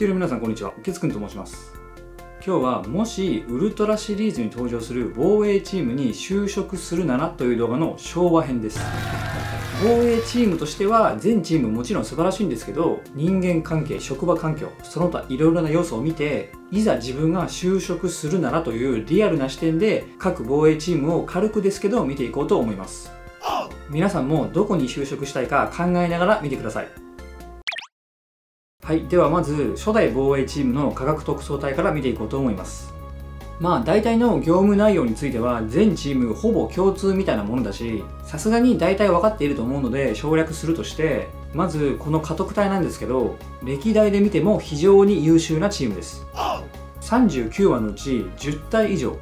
球の皆さんこんにちは、ケツくんと申します。今日はもしウルトラシリーズに登場する防衛チームに就職するならという動画の昭和編です。防衛チームとしては全チームもちろん素晴らしいんですけど、人間関係、職場環境、その他いろいろな要素を見て、いざ自分が就職するならというリアルな視点で各防衛チームを軽くですけど見ていこうと思います。皆さんもどこに就職したいか考えながら見てください。はい、ではまず初代防衛チームの科学特捜隊から見ていこうと思います。大体の業務内容については全チームほぼ共通みたいなものだし、さすがに大体分かっていると思うので省略するとして、まずこの家督隊なんですけど、歴代で見ても非常に優秀なチームです。39話のうち10体以上、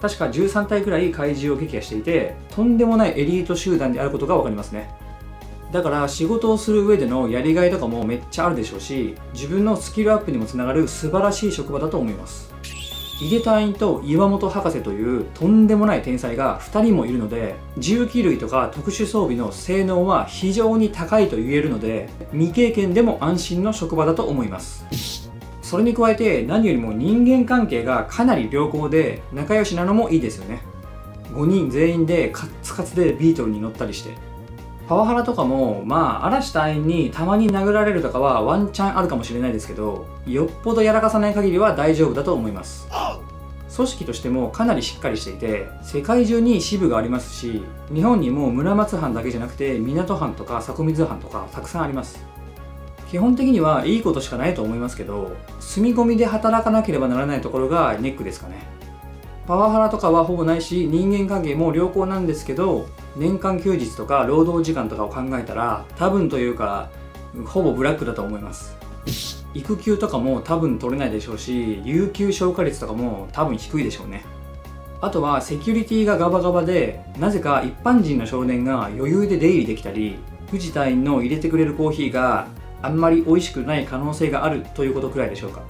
確か13体くらい怪獣を撃破していて、とんでもないエリート集団であることが分かりますね。だから仕事をする上でのやりがいとかもめっちゃあるでしょうし、自分のスキルアップにもつながる素晴らしい職場だと思います。井出隊員と岩本博士というとんでもない天才が2人もいるので、重機類とか特殊装備の性能は非常に高いと言えるので、未経験でも安心の職場だと思います。それに加えて何よりも人間関係がかなり良好で仲良しなのもいいですよね。5人全員でカッツカツでビートルに乗ったりして、パワハラとかも嵐隊員にたまに殴られるとかはワンチャンあるかもしれないですけど、よっぽどやらかさない限りは大丈夫だと思います。組織としてもかなりしっかりしていて、世界中に支部がありますし、日本にも村松藩だけじゃなくて港藩とか迫水藩とかたくさんあります。基本的にはいいことしかないと思いますけど、住み込みで働かなければならないところがネックですかね。パワハラとかはほぼないし、人間関係も良好なんですけど、年間休日とか労働時間とかを考えたら多分というかほぼブラックだと思います。育休とかも多分取れないでしょうし、有給消化率とかも多分低いでしょうね。あとはセキュリティがガバガバで、なぜか一般人の少年が余裕で出入りできたり、藤隊員の入れてくれるコーヒーがあんまり美味しくない可能性があるということくらいでしょうか。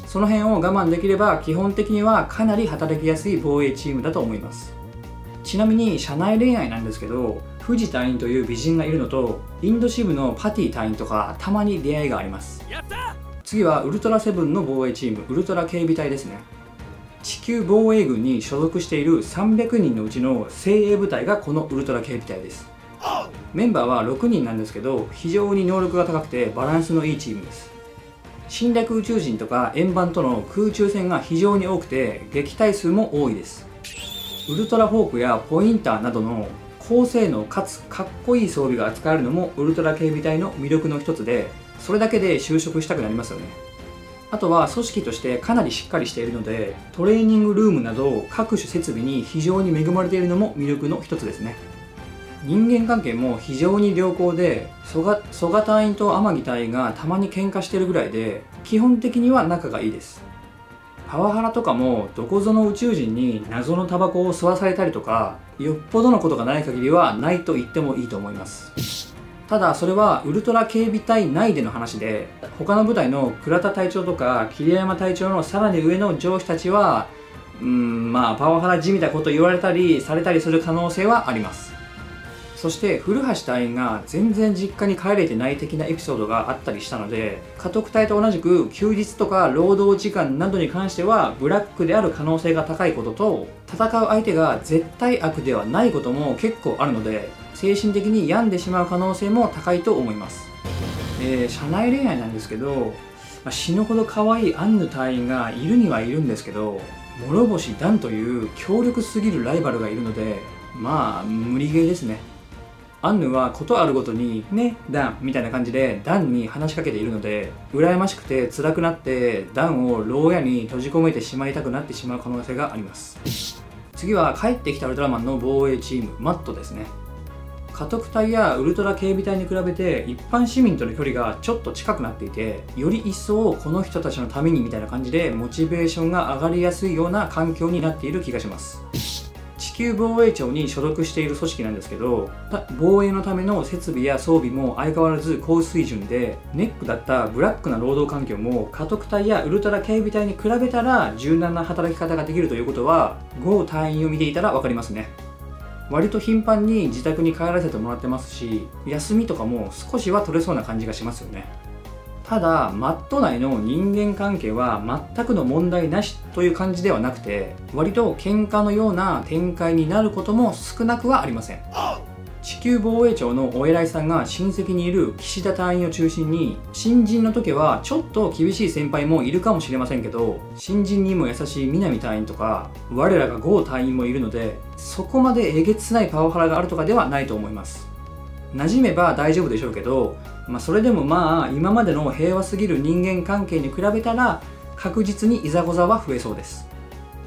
その辺を我慢できれば基本的にはかなり働きやすい防衛チームだと思います。ちなみに社内恋愛なんですけど、藤隊員という美人がいるのとインド支部のパティ隊員とかたまに出会いがあります。次はウルトラセブンの防衛チーム、ウルトラ警備隊ですね。地球防衛軍に所属している300人のうちの精鋭部隊がこのウルトラ警備隊です。メンバーは6人なんですけど、非常に能力が高くてバランスのいいチームです。侵略宇宙人とか円盤との空中戦が非常に多くて撃退数も多いです。ウルトラフォークやポインターなどの高性能かつかっこいい装備が扱えるのもウルトラ警備隊の魅力の一つで、それだけで就職したくなりますよね。あとは組織としてかなりしっかりしているので、トレーニングルームなど各種設備に非常に恵まれているのも魅力の一つですね。人間関係も非常に良好で、蘇我隊員と天城隊員がたまに喧嘩してるぐらいで、基本的には仲がいいです。パワハラとかもどこぞの宇宙人に謎のタバコを吸わされたりとか、よっぽどのことがない限りはないと言ってもいいと思います。ただそれはウルトラ警備隊内での話で、他の部隊の倉田隊長とか桐山隊長のさらに上の上司たちはパワハラじみたこと言われたりされたりする可能性はあります。そして古橋隊員が全然実家に帰れてない的なエピソードがあったりしたので、家督隊と同じく休日とか労働時間などに関してはブラックである可能性が高いことと、戦う相手が絶対悪ではないことも結構あるので、精神的に病んでしまう可能性も高いと思います。社内恋愛なんですけど、死ぬほど可愛いアンヌ隊員がいるにはいるんですけど、諸星ダンという強力すぎるライバルがいるので、無理ゲーですね。アンヌはことあるごとに「ねダン」みたいな感じでダンに話しかけているので、羨ましくて辛くなってダンを牢屋に閉じ込めてしまいたくなってしまう可能性があります。次は帰ってきたウルトラマンの防衛チーム、マットですね。家督隊やウルトラ警備隊に比べて一般市民との距離がちょっと近くなっていて、より一層この人たちのためにみたいな感じでモチベーションが上がりやすいような環境になっている気がします。地球防衛庁に所属している組織なんですけど、防衛のための設備や装備も相変わらず高水準で、ネックだったブラックな労働環境も家督隊やウルトラ警備隊に比べたら柔軟な働き方ができるということは、GO隊員を見ていたら分かりますね。割と頻繁に自宅に帰らせてもらってますし、休みとかも少しは取れそうな感じがしますよね。ただマット内の人間関係は全くの問題なしという感じではなくて、割と喧嘩のような展開になることも少なくはありません。地球防衛庁のお偉いさんが親戚にいる岸田隊員を中心に、新人の時はちょっと厳しい先輩もいるかもしれませんけど、新人にも優しい南隊員とか我らが郷隊員もいるので、そこまでえげつないパワハラがあるとかではないと思います。馴染めば大丈夫でしょうけど、それでも今までの平和すぎる人間関係に比べたら確実にいざこざは増えそうです。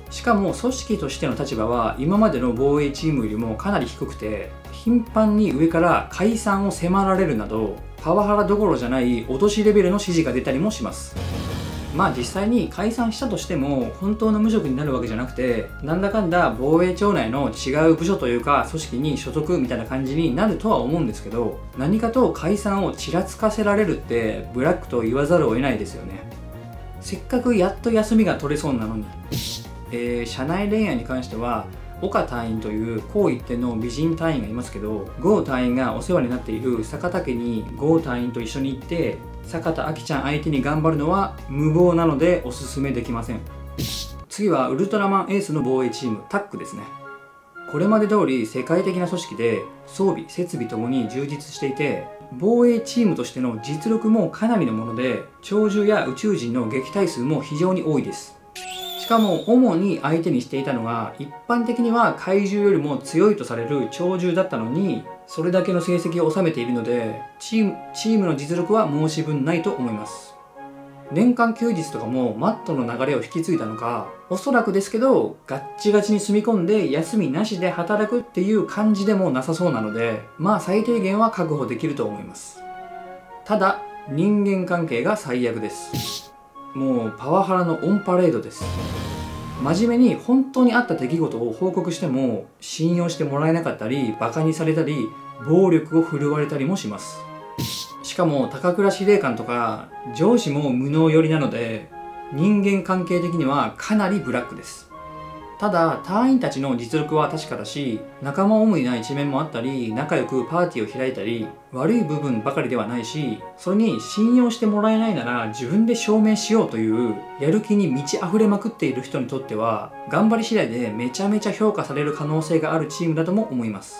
しかも組織としての立場は今までの防衛チームよりもかなり低くて、頻繁に上から解散を迫られるなどパワハラどころじゃない脅しレベルの指示が出たりもします。実際に解散したとしても本当の無職になるわけじゃなくて、なんだかんだ防衛庁内の違う部署というか組織に所属みたいな感じになるとは思うんですけど、何かと解散をちらつかせられるってブラックと言わざるを得ないですよね。せっかくやっと休みが取れそうなのに。社内恋愛に関しては岡隊員という高一点の美人隊員がいますけど、郷隊員がお世話になっている坂田家に郷隊員と一緒に行って坂田亜希ちゃん相手に頑張るのは無謀なのでおすすめできません。次はウルトラマンエースの防衛チームタックですね。これまで通り世界的な組織で装備設備ともに充実していて、防衛チームとしての実力もかなりのもので、鳥獣や宇宙人の撃退数も非常に多いです。しかも主に相手にしていたのが一般的には怪獣よりも強いとされる鳥獣だったのに、それだけの成績を収めているのでチームの実力は申し分ないと思います。年間休日とかもマットの流れを引き継いだのか、おそらくですけどガッチガチに住み込んで休みなしで働くっていう感じでもなさそうなので、最低限は確保できると思います。ただ人間関係が最悪です。もうパワハラのオンパレードです。真面目に本当にあった出来事を報告しても信用してもらえなかったり、バカにされたり暴力を振るわれたりもします。しかも高倉司令官とか上司も無能寄りなので、人間関係的にはかなりブラックです。ただ隊員たちの実力は確かだし、仲間思いな一面もあったり、仲良くパーティーを開いたり、悪い部分ばかりではないし、それに信用してもらえないなら自分で証明しようというやる気に満ち溢れまくっている人にとっては、頑張り次第でめちゃめちゃ評価される可能性があるチームだとも思います。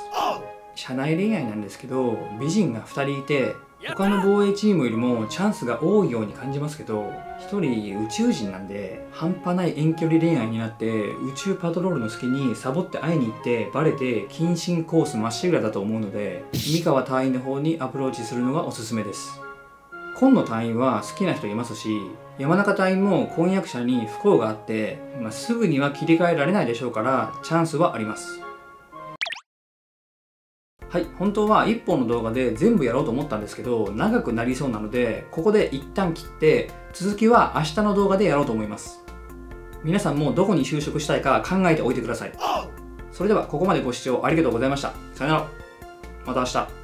社内恋愛なんですけど、美人が2人いて他の防衛チームよりもチャンスが多いように感じますけど、1人宇宙人なんで半端ない遠距離恋愛になって、宇宙パトロールの隙にサボって会いに行ってバレて謹慎コースまっしぐらだと思うので、三河隊員の方にアプローチするのがおすすめです。今野隊員は好きな人いますし、山中隊員も婚約者に不幸があって、すぐには切り替えられないでしょうからチャンスはあります。はい、本当は1本の動画で全部やろうと思ったんですけど、長くなりそうなのでここで一旦切って、続きは明日の動画でやろうと思います。皆さんもどこに就職したいか考えておいてください。それではここまでご視聴ありがとうございました。さよなら。また明日。